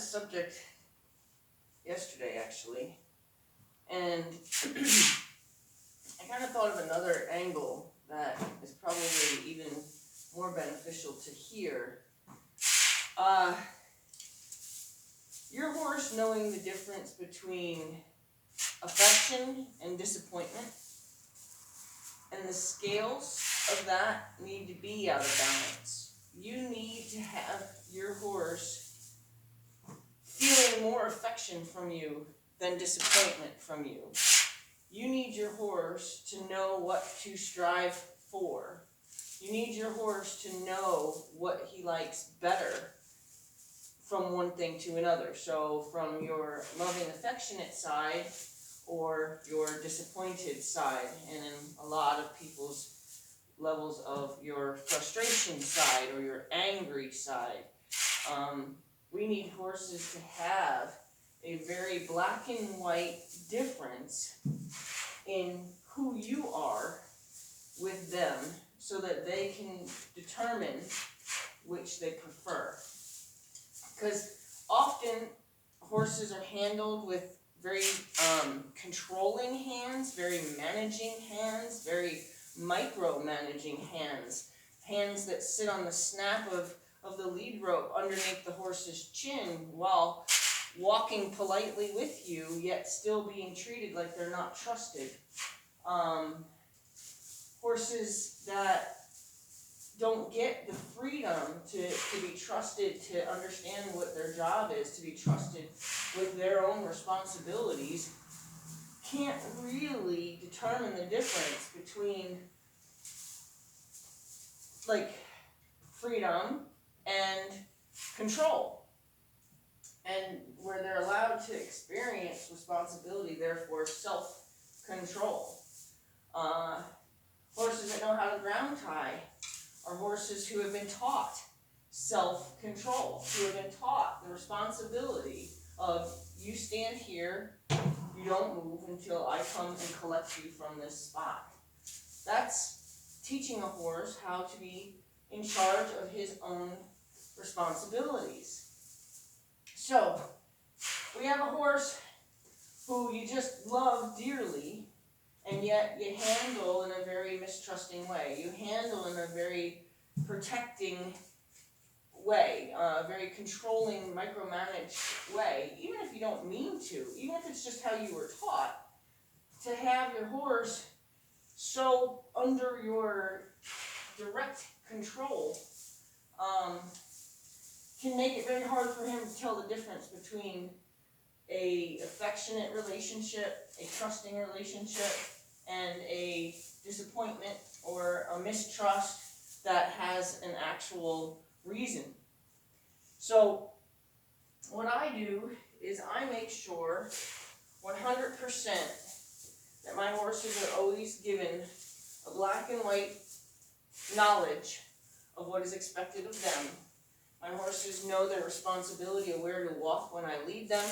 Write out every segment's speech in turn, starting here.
this subject yesterday, actually, and I kind of thought of another angle that is probably even more beneficial to hear. Uh, your horse knowing the difference between affection and disappointment, and the scales of that need to be out of balance. You need to have your horse feeling more affection from you than disappointment from you. You need your horse to know what to strive for. You need your horse to know what he likes better from one thing to another. So from your loving, affectionate side or your disappointed side, and in a lot of people's levels of your frustration side or your angry side. We need horses to have a very black and white difference in who you are with them so that they can determine which they prefer. Because often horses are handled with very controlling hands, very managing hands, very micromanaging hands, hands that sit on the snap of the lead rope underneath the horse's chin while walking politely with you, yet still being treated like they're not trusted. Horses that don't get the freedom to be trusted, to understand what their job is, to be trusted with their own responsibilities, can't really determine the difference between like freedom and control. And where they're allowed to experience responsibility, therefore self-control. Horses that know how to ground tie are horses who have been taught self-control, who have been taught the responsibility of you stand here, you don't move until I come and collect you from this spot. That's teaching a horse how to be in charge of his own responsibilities. So, we have a horse who you just love dearly, and yet you handle in a very mistrusting way. You handle in a very protecting way, a very controlling, micromanaged way, even if you don't mean to, even if it's just how you were taught. To have your horse so under your direct control can make it very hard for him to tell the difference between a affectionate relationship, a trusting relationship, and a disappointment or a mistrust that has an actual reason. So what I do is I make sure 100% that my horses are always given a black and white knowledge of what is expected of them. My horses know their responsibility of where to walk when I lead them.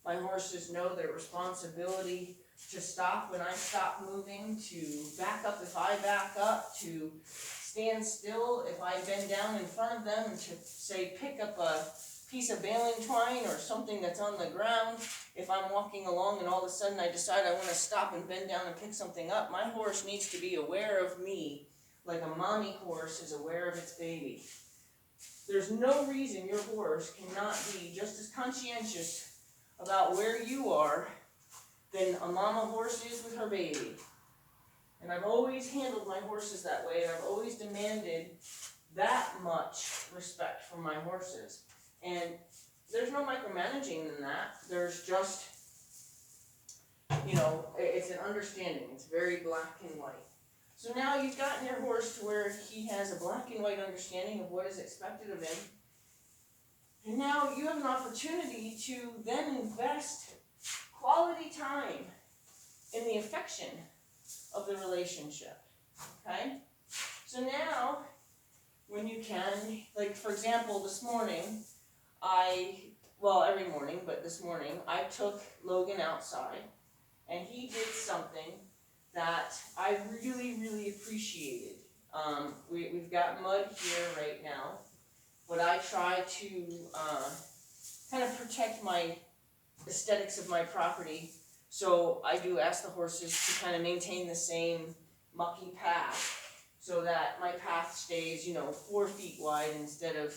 My horses know their responsibility to stop when I stop moving, to back up if I back up, to stand still if I bend down in front of them, and to say pick up a piece of baling twine or something that's on the ground. If I'm walking along and all of a sudden I decide I want to stop and bend down and pick something up, my horse needs to be aware of me like a mommy horse is aware of its baby. There's no reason your horse cannot be just as conscientious about where you are than a mama horse is with her baby. And I've always handled my horses that way, and I've always demanded that much respect from my horses. And there's no micromanaging in that. There's just, it's an understanding. It's very black and white. So now you've gotten your horse to where he has a black and white understanding of what is expected of him. And now you have an opportunity to then invest quality time in the affection of the relationship. Okay? So now, when you can, like for example, this morning, every morning, but this morning, I took Logan outside, and he did something that I really, really appreciated. We've got mud here right now, but I try to kind of protect my aesthetics of my property. So I do ask the horses to kind of maintain the same mucky path so that my path stays, 4 feet wide instead of,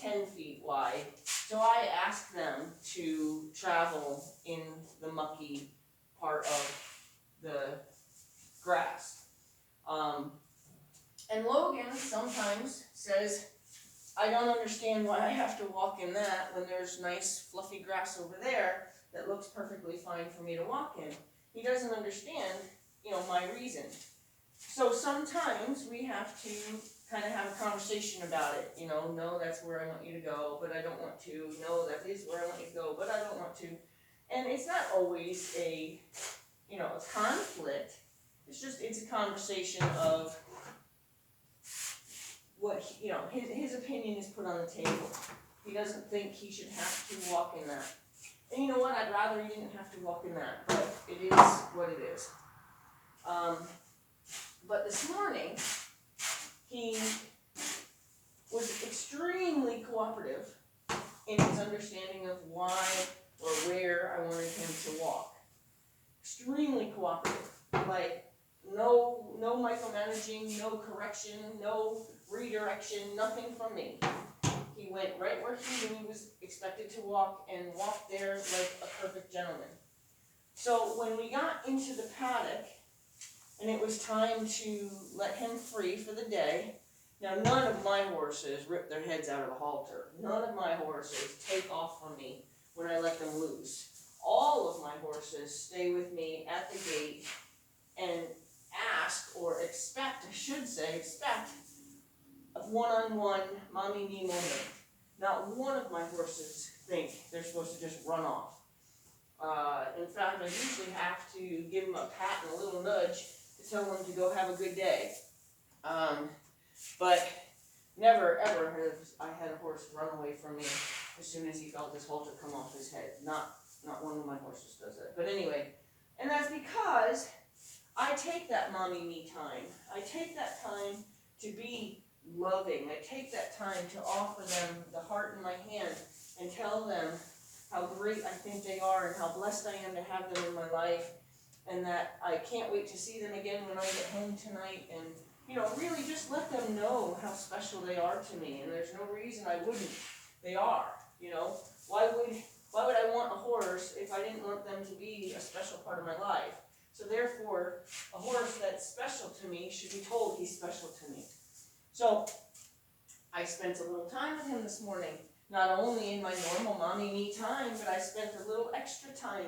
10 feet wide. So I ask them to travel in the mucky part of the grass. And Logan sometimes says, I don't understand why I have to walk in that when there's nice fluffy grass over there that looks perfectly fine for me to walk in. He doesn't understand, my reason. So sometimes we have to kind of have a conversation about it. No, that's where I want you to go, but I don't want to. No, that is where I want you to go, but I don't want to. And it's not always a conflict. It's a conversation of what, his opinion is put on the table. He doesn't think he should have to walk in that. And you know what? I'd rather he didn't have to walk in that, but it is what it is. But this morning, he was extremely cooperative in his understanding of why or where I wanted him to walk. Extremely cooperative. Like, no micromanaging, no correction, no redirection, nothing from me. He went right where he knew he was expected to walk and walked there like a perfect gentleman. So when we got into the paddock and it was time to let him free for the day, now none of my horses rip their heads out of the halter. None of my horses take off from me when I let them loose. All of my horses stay with me at the gate and ask or expect a one-on-one mommy-me moment. Not one of my horses think they're supposed to just run off. In fact, I usually have to give them a pat and a little nudge to tell them to go have a good day. But never ever have I had a horse run away from me as soon as he felt his halter come off his head. Not one of my horses does that. But anyway, and that's because I take that mommy-me time. I take that time to be loving. I take that time to offer them the heart in my hand and tell them how great I think they are and how blessed I am to have them in my life, and that I can't wait to see them again when I get home tonight, and really just let them know how special they are to me. And there's no reason I wouldn't. They are. Why would I want a horse if I didn't want them to be a special part of my life? So therefore, a horse that's special to me should be told he's special to me. So I spent a little time with him this morning, not only in my normal mommy-me time, but I spent a little extra time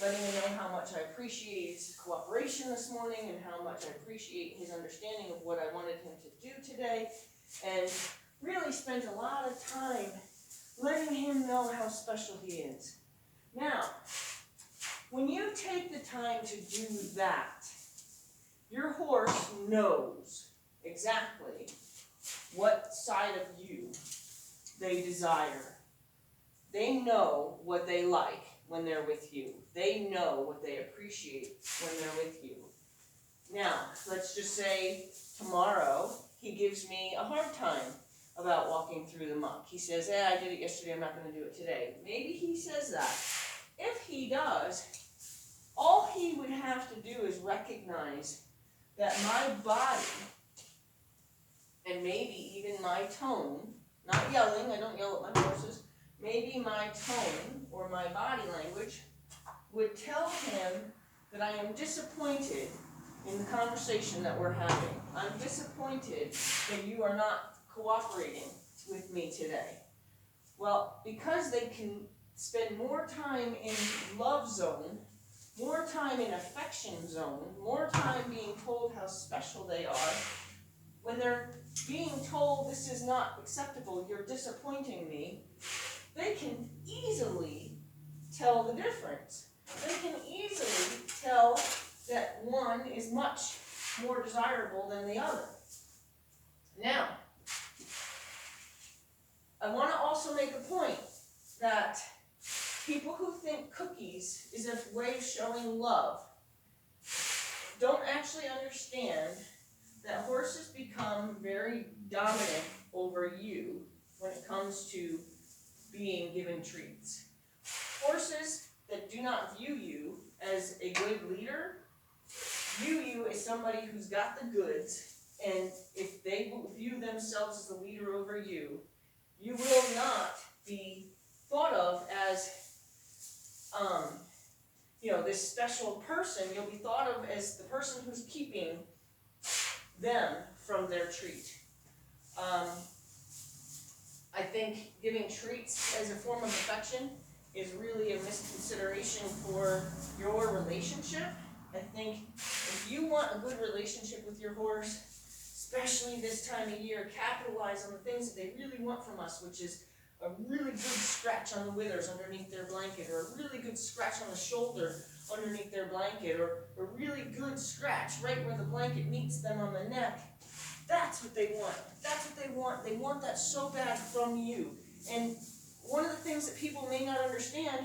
letting him know how much I appreciate his cooperation this morning and how much I appreciate his understanding of what I wanted him to do today, and really spent a lot of time letting him know how special he is. Now, when you take the time to do that, your horse knows exactly what side of you they desire. They know what they like when they're with you. They know what they appreciate when they're with you. Now, let's just say tomorrow he gives me a hard time about walking through the muck. He says, I did it yesterday, I'm not going to do it today. Maybe he says that. If he does, all he would have to do is recognize that my body, and maybe even my tone, not yelling, I don't yell at my horses, maybe my tone or my body language would tell him that I am disappointed in the conversation that we're having. I'm disappointed that you are not cooperating with me today. Well, because they can spend more time in love zone, more time in affection zone, more time being told how special they are, when they're being told this is not acceptable, you're disappointing me, they can easily tell the difference. They can easily tell that one is much more desirable than the other. Now, I want to also make a point that people who think cookies is a way of showing love don't actually understand that horses become very dominant over you when it comes to being given treats. Horses that do not view you as a good leader view you as somebody who's got the goods, and if they view themselves as the leader over you, you will not be thought of as this special person. You'll be thought of as the person who's keeping them from their treat. I think giving treats as a form of affection is really a misconsideration for your relationship. I think if you want a good relationship with your horse, especially this time of year, capitalize on the things that they really want from us, which is a really good scratch on the withers underneath their blanket, or a really good scratch on the shoulder underneath their blanket, or a really good scratch right where the blanket meets them on the neck. That's what they want. That's what they want. They want that so bad from you. And one of the things that people may not understand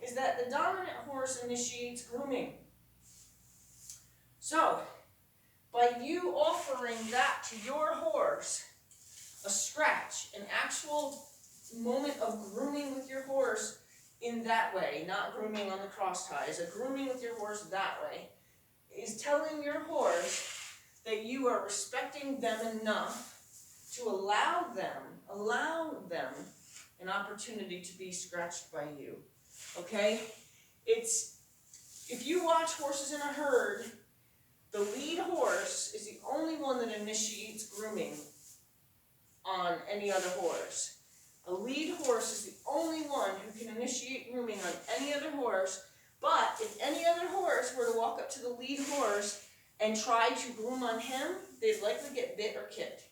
is that the dominant horse initiates grooming. So, by you offering that to your horse, a scratch, an actual moment of grooming with your horse in that way, not grooming on the cross ties, a grooming with your horse that way, is telling your horse that you are respecting them enough to allow them an opportunity to be scratched by you. Okay? If you watch horses in a herd, the lead horse is the only one that initiates grooming on any other horse. A lead horse is the only one who can initiate grooming on any other horse, but if any other horse were to walk up to the lead horse and try to groom on him, they'd likely get bit or kicked.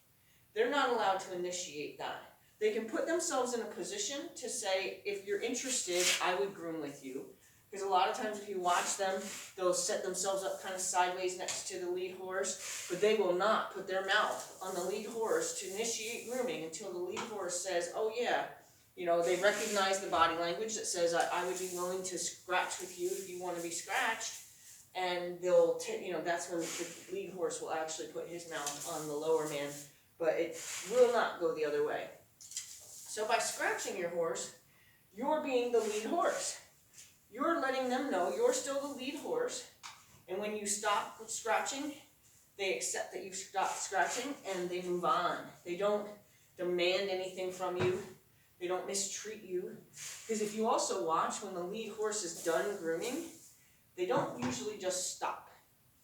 They're not allowed to initiate that. They can put themselves in a position to say, if you're interested, I would groom with you. Because a lot of times if you watch them, they'll set themselves up kind of sideways next to the lead horse, but they will not put their mouth on the lead horse to initiate grooming until the lead horse says, oh yeah, they recognize the body language that says, I would be willing to scratch with you if you want to be scratched. And they'll, that's when the lead horse will actually put his mouth on the lower man, but it will not go the other way. So by scratching your horse, you're being the lead horse. You're letting them know you're still the lead horse, and when you stop scratching, they accept that you've stopped scratching and they move on. They don't demand anything from you. They don't mistreat you. Because if you also watch, when the lead horse is done grooming, they don't usually just stop.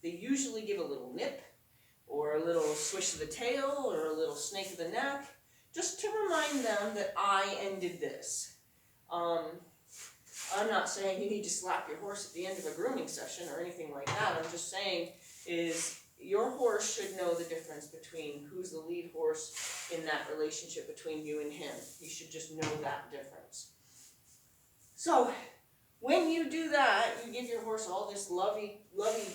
They usually give a little nip, or a little swish of the tail, or a little snake of the neck, just to remind them that I ended this. I'm not saying you need to slap your horse at the end of a grooming session or anything like that. I'm just saying is your horse should know the difference between who's the lead horse in that relationship between you and him. He should just know that difference. So when you do that, you give your horse all this lovey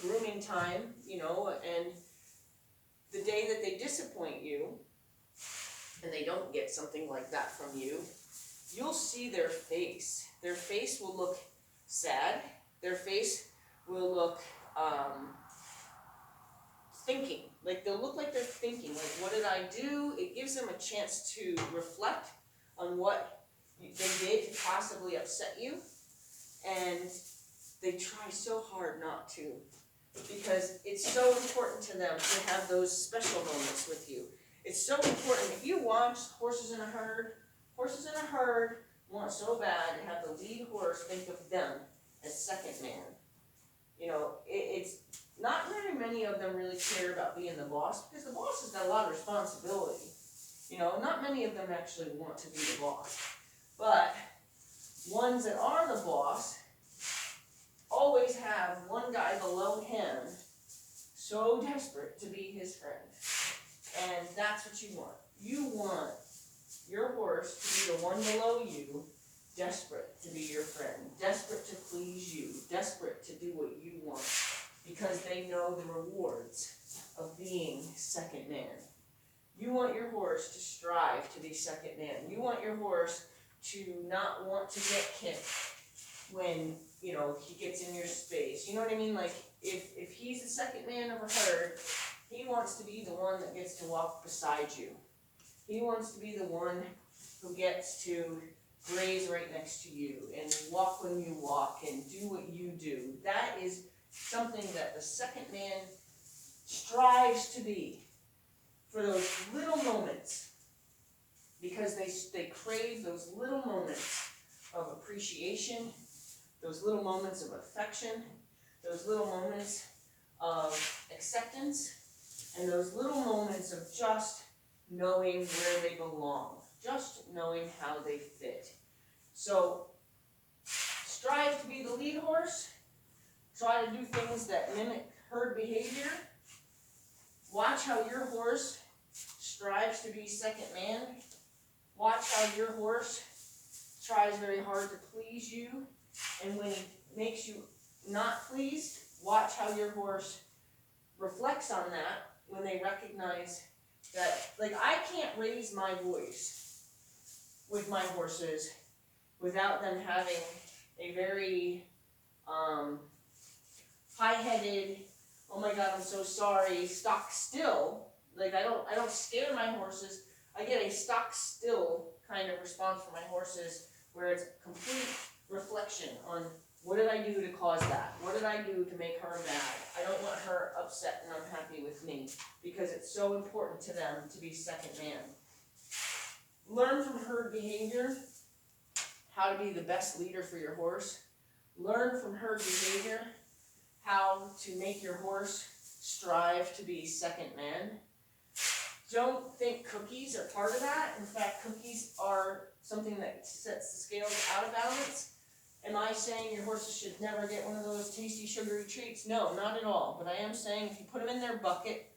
grooming time, and the day that they disappoint you and they don't get something like that from you, you'll see their face. Their face will look sad. Their face will look thinking. Like they'll look like they're thinking, like, what did I do? It gives them a chance to reflect on what they did to possibly upset you. And they try so hard not to, because it's so important to them to have those special moments with you. It's so important. If you watch horses in a herd want so bad to have the lead horse think of them as second man. It's not very many of them really care about being the boss, because the boss has got a lot of responsibility. Not many of them actually want to be the boss. But ones that are the boss always have one guy below him so desperate to be his friend. And that's what you want. You want your horse to be the one below you, desperate to be your friend, desperate to please you, desperate to do what you want, because they know the rewards of being second man. You want your horse to strive to be second man. You want your horse to not want to get kicked when, he gets in your space. You know what I mean? Like, if he's the second man of a herd, he wants to be the one that gets to walk beside you. He wants to be the one who gets to graze right next to you and walk when you walk and do what you do. That is something that the second man strives to be for those little moments, because they crave those little moments of appreciation, those little moments of affection, those little moments of acceptance, and those little moments of just knowing where they belong, just knowing how they fit. So strive to be the lead horse. Try to do things that mimic herd behavior. Watch how your horse strives to be second man. Watch how your horse tries very hard to please you. And when he makes you not pleased, watch how your horse reflects on that when they recognize that, like, I can't raise my voice with my horses without them having a very high-headed, oh my God, I'm so sorry, stock still. Like, I don't scare my horses. I get a stock still kind of response from my horses where it's complete reflection on what did I do to cause that? What did I do to make her mad? I don't want her upset and unhappy with me, because it's so important to them to be second man. Learn from herd behavior how to be the best leader for your horse. Learn from herd behavior how to make your horse strive to be second man. Don't think cookies are part of that. In fact, cookies are something that sets the scales out of balance. Am I saying your horses should never get one of those tasty sugary treats? No, not at all. But I am saying if you put them in their bucket,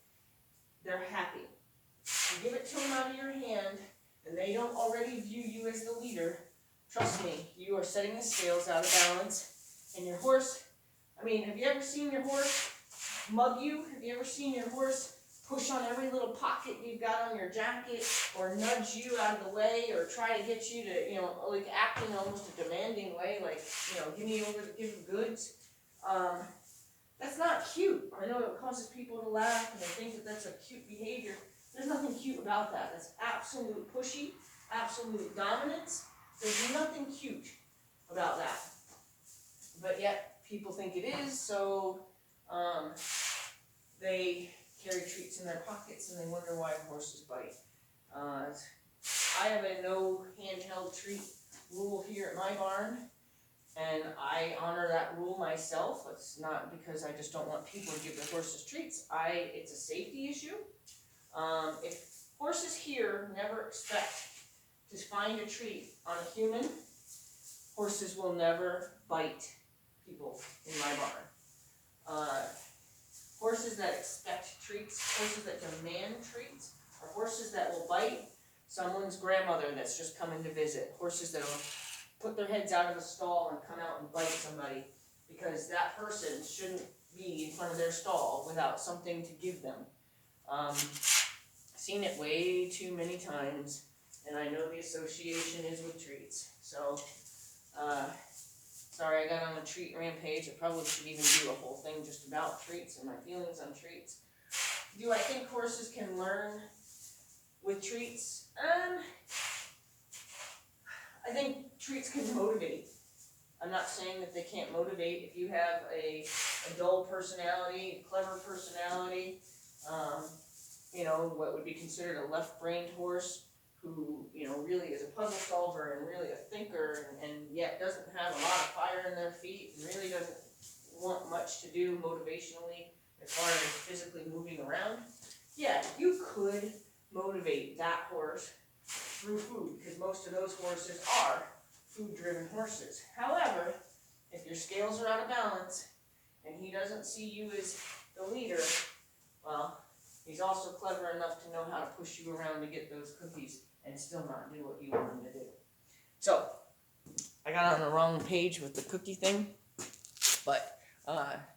they're happy. You give it to them out of your hand, and they don't already view you as the leader, trust me, you are setting the scales out of balance. And your horse, I mean, have you ever seen your horse mug you? Have you ever seen your horse push on every little pocket you've got on your jacket, or nudge you out of the way, or try to get you to, like acting almost a demanding way, like, give me goods? That's not cute. I know it causes people to laugh and they think that that's a cute behavior. There's nothing cute about that. That's absolute pushy, absolute dominance. There's nothing cute about that. But yet, people think it is, so they carry treats in their pockets and they wonder why horses bite. I have a no handheld treat rule here at my barn, and I honor that rule myself. It's not because I just don't want people to give their horses treats. It's a safety issue. If horses here never expect to find a treat on a human, horses will never bite people in my barn. Horses that expect treats, horses that demand treats, are horses that will bite someone's grandmother that's just coming to visit. Horses that will put their heads out of the stall and come out and bite somebody because that person shouldn't be in front of their stall without something to give them. Seen it way too many times, and I know the association is with treats. So, sorry I got on a treat rampage. I probably should even do a whole thing just about treats and my feelings on treats. Do I think horses can learn with treats? I think treats can motivate. I'm not saying that they can't motivate. If you have a dull personality, a clever personality, what would be considered a left-brained horse who, really is a puzzle solver and really a thinker and yet doesn't have a lot of fire in their feet and really doesn't want much to do motivationally as far as physically moving around, yeah, you could motivate that horse through food, because most of those horses are food-driven horses. However, if your scales are out of balance and he doesn't see you as the leader, well, he's also clever enough to know how to push you around to get those cookies and still not do what you want him to do. So, I got on the wrong page with the cookie thing, but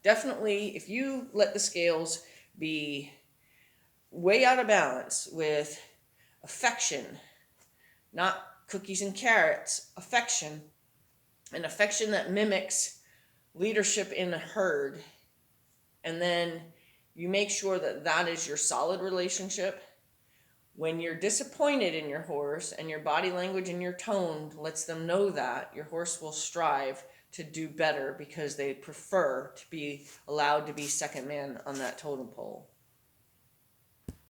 definitely if you let the scales be way out of balance with affection, not cookies and carrots, affection, an affection that mimics leadership in a herd, and then you make sure that that is your solid relationship, When you're disappointed in your horse and your body language and your tone lets them know that, your horse will strive to do better because they prefer to be allowed to be second man on that totem pole.